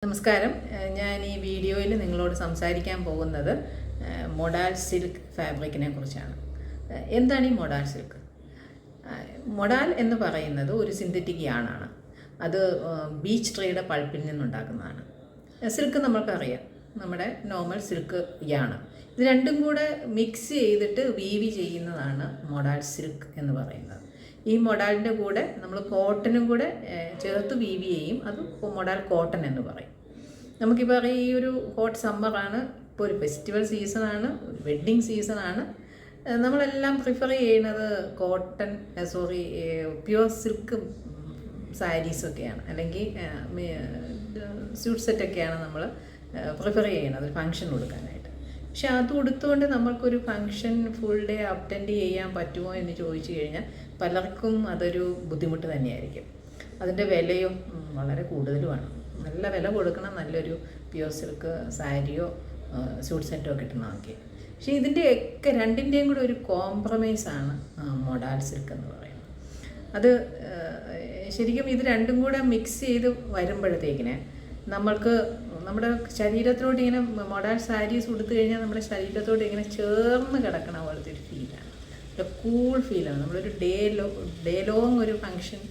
നമസ്കാരം. ഞാൻ ഈ വീഡിയോയിൽ നിങ്ങളോട് സംസാരിക്കാൻ പോകുന്നത് മൊഡാൽ സിൽക്ക് ഫാബ്രിക്കിനെ കുറിച്ചാണ്. എന്താണ് ഈ മൊഡാൽ സിൽക്ക്? മൊഡാൽ എന്ന് പറയുന്നത് ഒരു സിന്തറ്റിക് യാണാണ്. അത് ബീച്ച് ട്രീയുടെ പൾപ്പിൽ നിന്നുണ്ടാക്കുന്നതാണ്. സിൽക്ക് നമ്മൾക്കറിയാം, നമ്മുടെ നോർമൽ സിൽക്ക് യാണ്. ഇത് രണ്ടും കൂടെ മിക്സ് ചെയ്തിട്ട് വീവി ചെയ്യുന്നതാണ് മൊഡാൽ സിൽക്ക് എന്ന് പറയുന്നത്. ഈ മൊഡാലിൻ്റെ കൂടെ നമ്മൾ കോട്ടനും കൂടെ ചേർത്ത് വീവി ചെയ്യും. അത് മൊഡാൽ കോട്ടൺ എന്ന് പറയും. നമുക്കിപ്പോൾ ഈ ഒരു ഹോട്ട് സമ്മറാണ്, ഇപ്പോൾ ഒരു ഫെസ്റ്റിവൽ സീസണാണ്, ഒരു വെഡ്ഡിങ് സീസണാണ്. നമ്മളെല്ലാം പ്രിഫർ ചെയ്യുന്നത് പ്യുവർ സിൽക്ക് സാരീസൊക്കെയാണ്, അല്ലെങ്കിൽ സ്യൂട്ട് സെറ്റൊക്കെയാണ് നമ്മൾ പ്രിഫർ ചെയ്യുന്നത് ഫങ്ഷൻ കൊടുക്കാനായിട്ട്. പക്ഷെ അത് കൊടുത്തുകൊണ്ട് നമ്മൾക്കൊരു ഫങ്ഷൻ ഫുൾ ഡേ അറ്റൻഡ് ചെയ്യാൻ പറ്റുമോ എന്ന് ചോദിച്ചു കഴിഞ്ഞാൽ പലർക്കും അതൊരു ബുദ്ധിമുട്ട് തന്നെയായിരിക്കും. അതിൻ്റെ വിലയും വളരെ കൂടുതലുമാണ്. നല്ല വില കൊടുക്കണം നല്ലൊരു പ്യുവർ സിൽക്ക് സാരിയോ സ്യൂട്ട് സെറ്റോ കിട്ടണമെങ്കിൽ. പക്ഷേ ഇതിൻ്റെയൊക്കെ രണ്ടിൻ്റെയും കൂടെ ഒരു കോംപ്രമൈസാണ് മൊഡാൽ സിൽക്ക് എന്ന് പറയുന്നത്. അത് ശരിക്കും ഇത് രണ്ടും കൂടെ മിക്സ് ചെയ്ത് വരുമ്പോഴത്തേക്കിന് നമ്മൾക്ക് നമ്മുടെ ശരീരത്തിലോട്ട് ഇങ്ങനെ മൊഡാൽ സാരീസ് കൊടുത്തു കഴിഞ്ഞാൽ നമ്മുടെ ശരീരത്തോട്ട് ഇങ്ങനെ ചേർന്ന് കിടക്കണ പോലത്തെ ഒരു ഫീലാണ്, ഒരു കൂൾ ഫീലാണ്. നമ്മളൊരു ഡേ ലോങ് ഒരു ഫങ്ഷൻ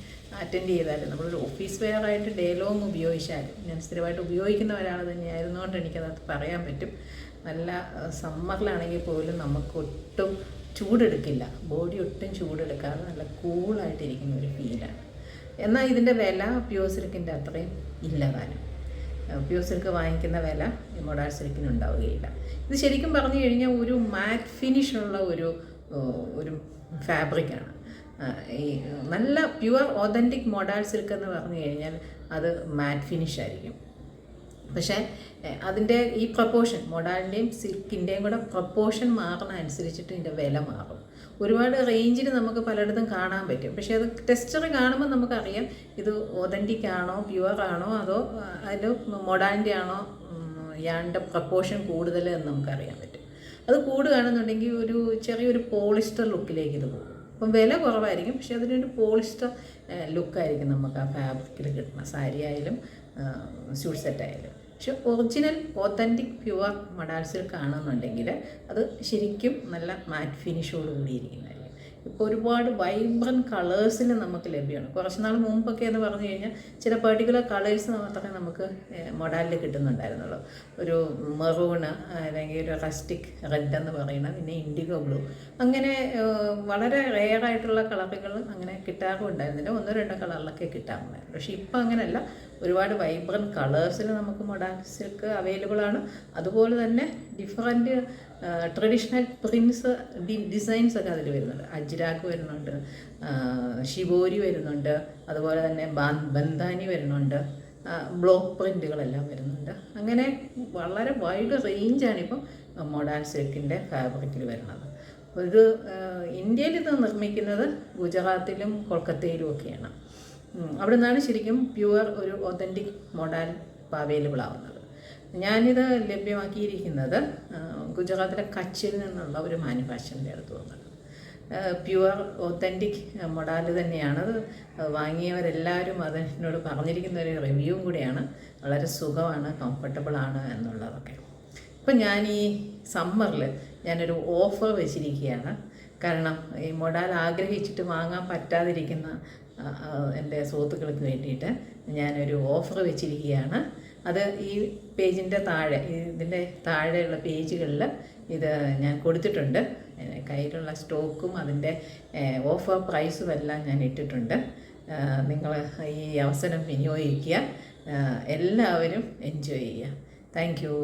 അറ്റൻഡ് ചെയ്താലും, നമ്മളൊരു ഓഫീസ് വെയർ ആയിട്ട് ഡേ ലോങ് ഉപയോഗിച്ചാലും, ഞാൻ സ്ഥിരമായിട്ട് ഉപയോഗിക്കുന്ന ഒരാൾ തന്നെയായിരുന്നുകൊണ്ട് എനിക്കത് പറയാൻ പറ്റും. നല്ല സമ്മറിലാണെങ്കിൽ പോലും നമുക്ക് ഒട്ടും ചൂടെടുക്കില്ല, ബോഡി ഒട്ടും ചൂടെടുക്കാതെ നല്ല കൂളായിട്ടിരിക്കുന്ന ഒരു ഫീലാണ്. എന്നാൽ ഇതിൻ്റെ വില പ്യുവർ സിൽക്കിൻ്റെ അത്രയും ഇല്ലതാനും. പ്യുവർ സിൽക്ക് വാങ്ങിക്കുന്ന വില മൊഡാൽ സിൽക്കിന് ഉണ്ടാവുകയില്ല. ഇത് ശരിക്കും പറഞ്ഞു കഴിഞ്ഞാൽ ഒരു മാറ്റ് ഫിനിഷുള്ള ഒരു ഫാബ്രിക്കാണ്. ഈ നല്ല പ്യുവർ ഒതൻറ്റിക് മൊഡാൽ സിൽക്ക് എന്ന് പറഞ്ഞു കഴിഞ്ഞാൽ അത് മാറ്റ് ഫിനിഷ് ആയിരിക്കും. പക്ഷേ അതിൻ്റെ ഈ പ്രപ്പോർഷൻ, മൊഡാലിൻ്റെയും സിൽക്കിൻ്റെയും കൂടെ പ്രപ്പോർഷൻ മാറുന്ന അനുസരിച്ചിട്ട് ഇതിൻ്റെ വില മാറും. ഒരുപാട് റേഞ്ചിൽ നമുക്ക് പലയിടത്തും കാണാൻ പറ്റും. പക്ഷേ അത് ടെക്സ്ചർ കാണുമ്പോൾ നമുക്കറിയാം ഇത് ഒതൻറ്റിക് ആണോ പ്യുവർ ആണോ അതോ അതിൻ്റെ മൊഡാലിൻ്റെ ആണോ യാണിൻ്റെ പ്രപ്പോർഷൻ കൂടുതൽ എന്ന് നമുക്കറിയാൻ പറ്റും. അത് കൂടുകയാണെന്നുണ്ടെങ്കിൽ ഒരു ചെറിയൊരു പോളിസ്റ്റർ ലുക്കിലേക്ക് ഇത് പോകും. അപ്പം വില കുറവായിരിക്കും, പക്ഷേ അതിനൊരു പോളിസ്റ്റർ ലുക്കായിരിക്കും നമുക്ക് ആ ഫാബ്രിക്കിൽ കിട്ടുന്ന സാരി ആയാലും സ്യൂട്ട് സെറ്റായാലും. പക്ഷെ original authentic pure modal silk ആണെന്നുണ്ടെങ്കിൽ അത് ശരിക്കും നല്ല മാറ്റ് ഫിനിഷോട് കൂടിയിരിക്കുന്നതായിരിക്കും. ഇപ്പോൾ ഒരുപാട് വൈബ്രൻറ്റ് കളേഴ്സിൽ നമുക്ക് ലഭ്യമാണ്. കുറച്ച് നാൾ മുമ്പൊക്കെ എന്ന് പറഞ്ഞു കഴിഞ്ഞാൽ ചില പെർട്ടിക്കുലർ കളേഴ്സ് മാത്രമേ നമുക്ക് മൊഡാലിൽ കിട്ടുന്നുണ്ടായിരുന്നുള്ളൂ. ഒരു മെറൂണ്, അല്ലെങ്കിൽ ഒരു റസ്റ്റിക് റെഡ് എന്ന് പറയുന്നത്, പിന്നെ ഇൻഡിഗോ ബ്ലൂ, അങ്ങനെ വളരെ റെയറായിട്ടുള്ള കളറുകൾ അങ്ങനെ കിട്ടാറുണ്ടായിരുന്നില്ല. ഒന്നോ രണ്ടോ കളറിലൊക്കെ കിട്ടാറുണ്ടായിരുന്നു. പക്ഷേ ഇപ്പം അങ്ങനെയല്ല, ഒരുപാട് വൈബ്രൻറ്റ് കളേഴ്സിൽ നമുക്ക് മൊഡാൽ സിൽക്ക് അവൈലബിൾ ആണ്. അതുപോലെ തന്നെ ഡിഫറൻറ്റ് ട്രഡീഷണൽ പ്രിൻസ് ഡിസൈൻസ് ഒക്കെ അതിൽ വരുന്നുണ്ട്. അജ്രാക്ക് വരുന്നുണ്ട്, ഷിബോരി വരുന്നുണ്ട്, അതുപോലെ തന്നെ ബന്ധാനി വരുന്നുണ്ട്, ബ്ലോക്ക് പ്രിൻറ്റുകളെല്ലാം വരുന്നുണ്ട്. അങ്ങനെ വളരെ വൈഡ് റേഞ്ചാണിപ്പം മൊഡാൽ സിൽക്കിൻ്റെ ഫാബ്രിക്കിൽ വരുന്നത്. ഇത് ഇന്ത്യയിൽ ഇത് നിർമ്മിക്കുന്നത് ഗുജറാത്തിലും കൊൽക്കത്തയിലും ഒക്കെയാണ്. അവിടെ നിന്നാണ് ശരിക്കും പ്യുവർ ഒരു ഒതൻറ്റിക് മൊഡാൽ അവൈലബിൾ ആവുന്നത്. ഞാനിത് ലഭ്യമാക്കിയിരിക്കുന്നത് ഗുജറാത്തിലെ കച്ചിൽ നിന്നുള്ള ഒരു മാനുഫാക്ചറിൻ്റെ അടുത്ത് വന്നത്. പ്യുവർ ഒതൻറ്റിക് മൊഡാൽ തന്നെയാണ്. അത് വാങ്ങിയവരെല്ലാവരും അതിനോട് പറഞ്ഞിരിക്കുന്ന ഒരു റിവ്യൂവും കൂടിയാണ്. വളരെ സുഖമാണ്, കംഫർട്ടബിളാണ് എന്നുള്ളതൊക്കെ. ഇപ്പം ഞാൻ ഈ സമ്മറിൽ ഞാനൊരു ഓഫർ വെച്ചിരിക്കുകയാണ്. കാരണം ഈ മൊഡാൽ ആഗ്രഹിച്ചിട്ട് വാങ്ങാൻ പറ്റാതിരിക്കുന്ന എൻ്റെ സുഹൃത്തുക്കൾക്ക് വേണ്ടിയിട്ട് ഞാനൊരു ഓഫർ വെച്ചിരിക്കുകയാണ്. അത് ഈ പേജിൻ്റെ താഴെ, ഇതിൻ്റെ താഴെയുള്ള പേജുകളിൽ ഇത് ഞാൻ കൊടുത്തിട്ടുണ്ട്. കയ്യിലുള്ള സ്റ്റോക്കും അതിൻ്റെ ഓഫർ പ്രൈസും എല്ലാം ഞാൻ ഇട്ടിട്ടുണ്ട്. നിങ്ങൾ ഈ അവസരം വിനിയോഗിക്കുക, എല്ലാവരും എൻജോയ് ചെയ്യുക. Thank you.